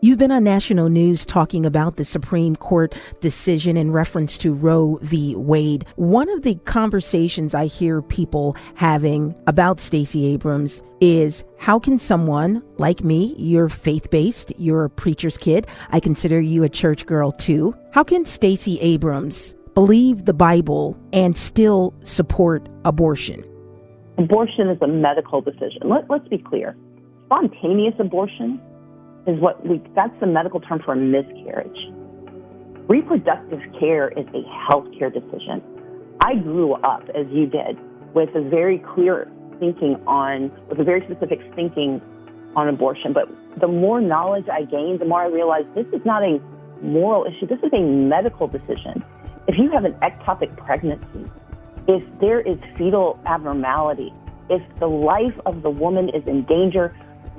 You've been on national news talking about the Supreme Court decision in reference to Roe v. Wade. One of the conversations I hear people having about Stacey Abrams is, how can someone like me, you're faith-based, you're a preacher's kid, I consider you a church girl too. How can Stacey Abrams believe the Bible and still support abortion? Abortion is a medical decision. Let's be clear. Spontaneous abortion is that's the medical term for a miscarriage. Reproductive care is a healthcare decision. I grew up, as you did, with a very clear with a very specific thinking on abortion. But the more knowledge I gained, the more I realized this is not a moral issue. This is a medical decision. If you have an ectopic pregnancy, if there is fetal abnormality, if the life of the woman is in danger,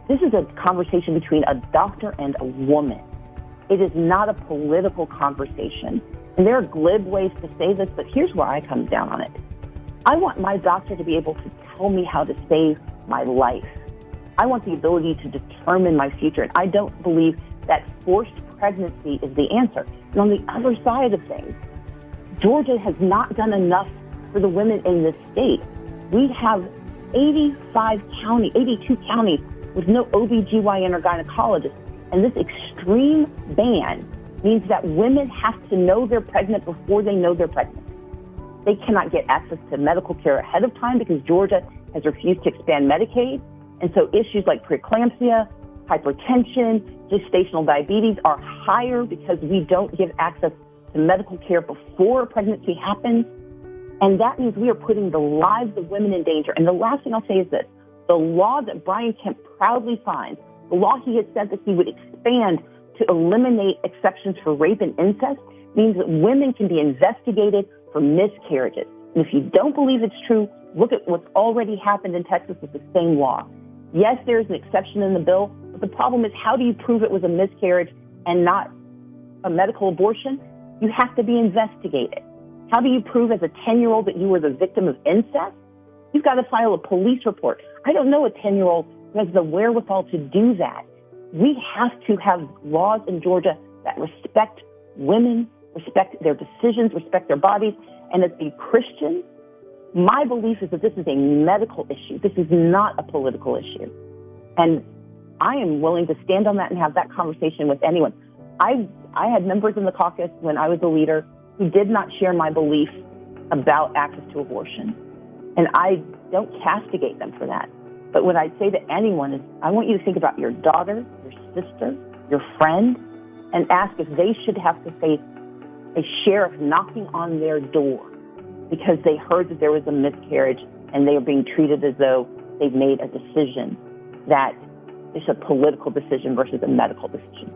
this is a conversation between a doctor and a woman. It is not a political conversation. And there are glib ways to say this, but here's where I come down on it. I want my doctor to be able to tell me how to save my life. I want the ability to determine my future. And I don't believe that forced pregnancy is the answer. And on the other side of things, Georgia has not done enough for the women in this state. We have 82 counties with no OBGYN or gynecologist. And this extreme ban means that women have to know they're pregnant before they know they're pregnant. They cannot get access to medical care ahead of time because Georgia has refused to expand Medicaid. And so issues like preeclampsia, hypertension, gestational diabetes are higher because we don't give access to medical care before pregnancy happens. And that means we are putting the lives of women in danger. And the last thing I'll say is this. The law that Brian Kemp proudly signs, the law he has said that he would expand to eliminate exceptions for rape and incest, means that women can be investigated for miscarriages. And if you don't believe it's true, look at what's already happened in Texas with the same law. Yes, there's an exception in the bill, but the problem is, how do you prove it was a miscarriage and not a medical abortion? You have to be investigated. How do you prove as a 10-year-old that you were the victim of incest? You've got to file a police report. I don't know a 10-year-old who has the wherewithal to do that. We have to have laws in Georgia that respect women, respect their decisions, respect their bodies. And as a Christian, my belief is that this is a medical issue. This is not a political issue. And I am willing to stand on that and have that conversation with anyone. I had members in the caucus when I was a leader who did not share my belief about access to abortion. And I don't castigate them for that. But what I'd say to anyone is, I want you to think about your daughter, your sister, your friend, and ask if they should have to face a sheriff knocking on their door because they heard that there was a miscarriage and they are being treated as though they've made a decision that is a political decision versus a medical decision.